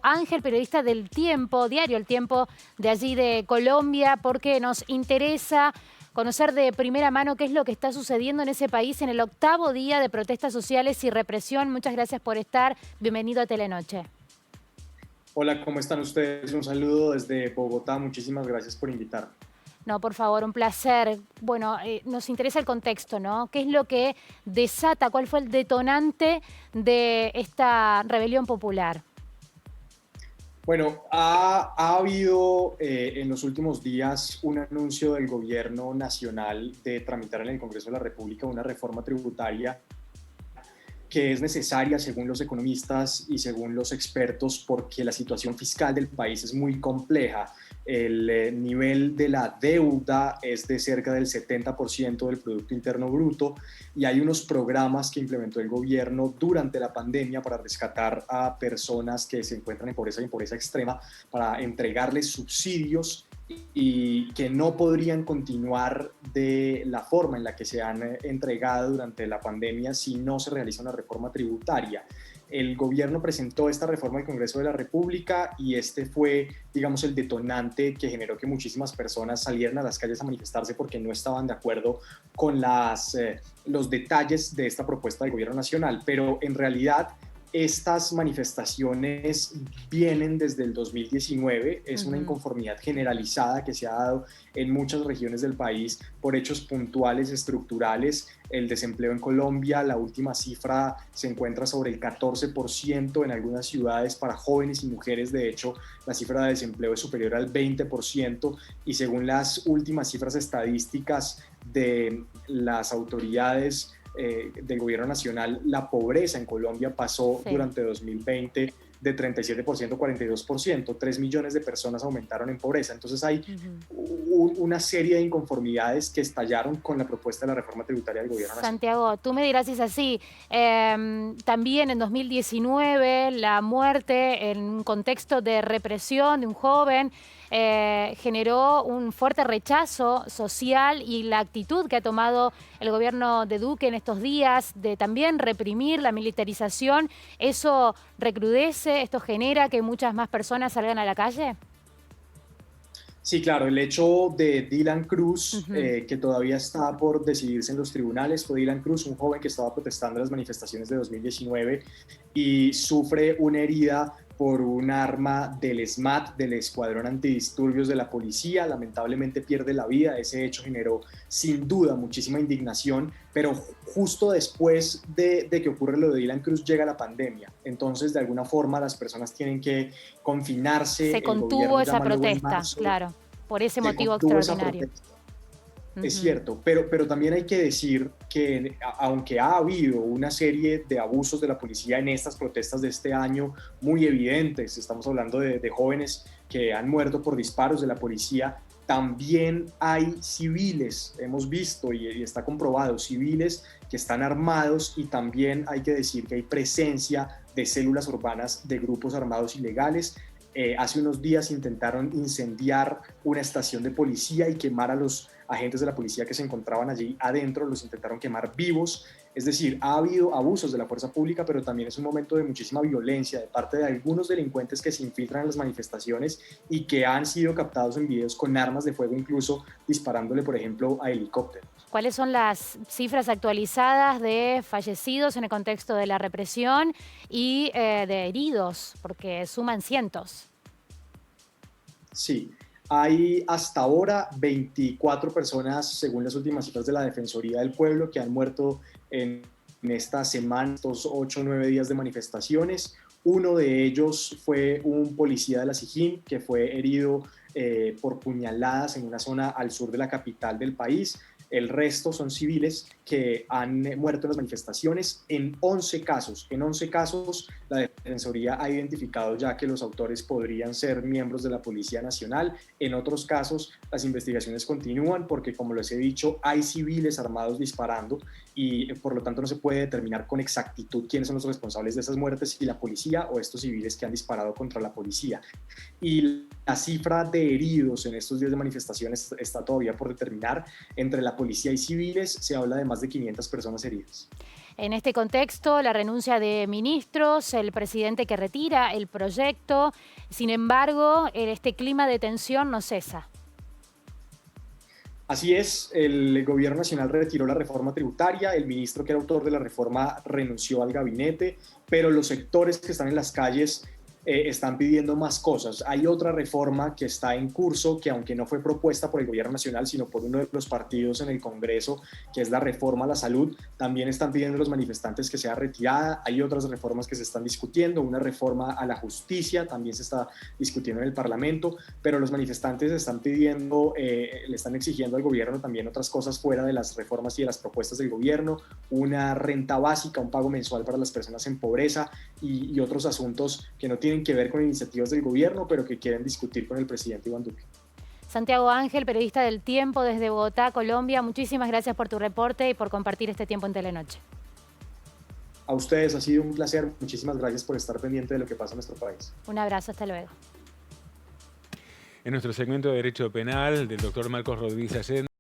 Ángel, periodista del Tiempo, diario El Tiempo, de allí de Colombia, porque nos interesa conocer de primera mano qué es lo que está sucediendo en ese país en el 8º día de protestas sociales y represión. Muchas gracias por estar. Bienvenido a Telenoche. Hola, ¿cómo están ustedes? Un saludo desde Bogotá. Muchísimas gracias por invitarme. No, por favor, un placer. Bueno, nos interesa el contexto, ¿no? ¿Qué es lo que desata, cuál fue el detonante de esta rebelión popular? Bueno, ha habido en los últimos días un anuncio del gobierno nacional de tramitar en el Congreso de la República una reforma tributaria que es necesaria según los economistas y según los expertos porque la situación fiscal del país es muy compleja. El nivel de la deuda es de cerca del 70% del Producto Interno Bruto y hay unos programas que implementó el gobierno durante la pandemia para rescatar a personas que se encuentran en pobreza y en pobreza extrema, para entregarles subsidios y que no podrían continuar de la forma en la que se han entregado durante la pandemia si no se realiza una reforma tributaria. El gobierno presentó esta reforma al Congreso de la República y este fue, digamos, el detonante que generó que muchísimas personas salieran a las calles a manifestarse porque no estaban de acuerdo con los detalles de esta propuesta del gobierno nacional. Pero en realidad estas manifestaciones vienen desde el 2019, es una inconformidad generalizada que se ha dado en muchas regiones del país por hechos puntuales, estructurales. El desempleo en Colombia, la última cifra se encuentra sobre el 14% en algunas ciudades para jóvenes y mujeres. De hecho, la cifra de desempleo es superior al 20% y según las últimas cifras estadísticas de las autoridades del gobierno nacional, la pobreza en Colombia pasó Sí. durante 2020 de 37% a 42%. 3 millones de personas aumentaron en pobreza. Entonces hay una serie de inconformidades que estallaron con la propuesta de la reforma tributaria del gobierno nacional. Santiago, tú me dirás si es así. También en 2019, la muerte en un contexto de represión de un joven generó un fuerte rechazo social y la actitud que ha tomado el gobierno de Duque en estos días de también reprimir la militarización, ¿eso recrudece, esto genera que muchas más personas salgan a la calle? Sí, claro, el hecho de Dylan Cruz, Ujú. que todavía está por decidirse en los tribunales, fue Dylan Cruz, un joven que estaba protestando en las manifestaciones de 2019 y sufre una herida por un arma del SMAT, del Escuadrón Antidisturbios de la Policía. Lamentablemente pierde la vida. Ese hecho generó sin duda muchísima indignación, pero justo después de que ocurre lo de Dylan Cruz llega la pandemia. Entonces, de alguna forma, las personas tienen que confinarse. Se El contuvo gobierno esa llama luego en protesta, marzo, claro, por ese se motivo contuvo esa extraordinario. protesta. Es Ujú. cierto, pero también hay que decir que aunque ha habido una serie de abusos de la policía en estas protestas de este año muy evidentes, estamos hablando de jóvenes que han muerto por disparos de la policía, también hay civiles, hemos visto y está comprobado, civiles que están armados, y también hay que decir que hay presencia de células urbanas de grupos armados ilegales. Hace unos días intentaron incendiar una estación de policía y quemar a los agentes de la policía que se encontraban allí adentro, los intentaron quemar vivos. Es decir, ha habido abusos de la fuerza pública, pero también es un momento de muchísima violencia de parte de algunos delincuentes que se infiltran en las manifestaciones y que han sido captados en videos con armas de fuego, incluso disparándole, por ejemplo, a helicópteros. ¿Cuáles son las cifras actualizadas de fallecidos en el contexto de la represión y de heridos? Porque suman cientos. Sí, hay hasta ahora 24 personas, según las últimas cifras de la Defensoría del Pueblo, que han muerto en esta semana, estos 8 o 9 días de manifestaciones. Uno de ellos fue un policía de la SIJIN que fue herido por puñaladas en una zona al sur de la capital del país. El resto son civiles que han muerto en las manifestaciones en 11 casos. En 11 casos, la Defensoría ha identificado ya que los autores podrían ser miembros de la Policía Nacional. En otros casos, las investigaciones continúan porque, como les he dicho, hay civiles armados disparando y por lo tanto no se puede determinar con exactitud quiénes son los responsables de esas muertes, si la policía o estos civiles que han disparado contra la policía. Y la cifra de heridos en estos días de manifestaciones está todavía por determinar. Entre la policía y civiles se habla de más de 500 personas heridas. En este contexto, la renuncia de ministros, el presidente que retira el proyecto. Sin embargo, este clima de tensión no cesa. Así es, el gobierno nacional retiró la reforma tributaria, el ministro que era autor de la reforma renunció al gabinete, pero los sectores que están en las calles están pidiendo más cosas. Hay otra reforma que está en curso, que aunque no fue propuesta por el gobierno nacional, sino por uno de los partidos en el Congreso, que es la reforma a la salud, también están pidiendo los manifestantes que sea retirada. Hay otras reformas que se están discutiendo, una reforma a la justicia también se está discutiendo en el Parlamento, pero los manifestantes están pidiendo, le están exigiendo al gobierno también otras cosas fuera de las reformas y de las propuestas del gobierno, una renta básica, un pago mensual para las personas en pobreza y otros asuntos que no tienen que ver con iniciativas del gobierno, pero que quieren discutir con el presidente Iván Duque. Santiago Ángel, periodista del Tiempo desde Bogotá, Colombia, muchísimas gracias por tu reporte y por compartir este tiempo en Telenoche. A ustedes ha sido un placer, muchísimas gracias por estar pendiente de lo que pasa en nuestro país. Un abrazo, hasta luego. En nuestro segmento de Derecho Penal del doctor Marcos Rodríguez Allende.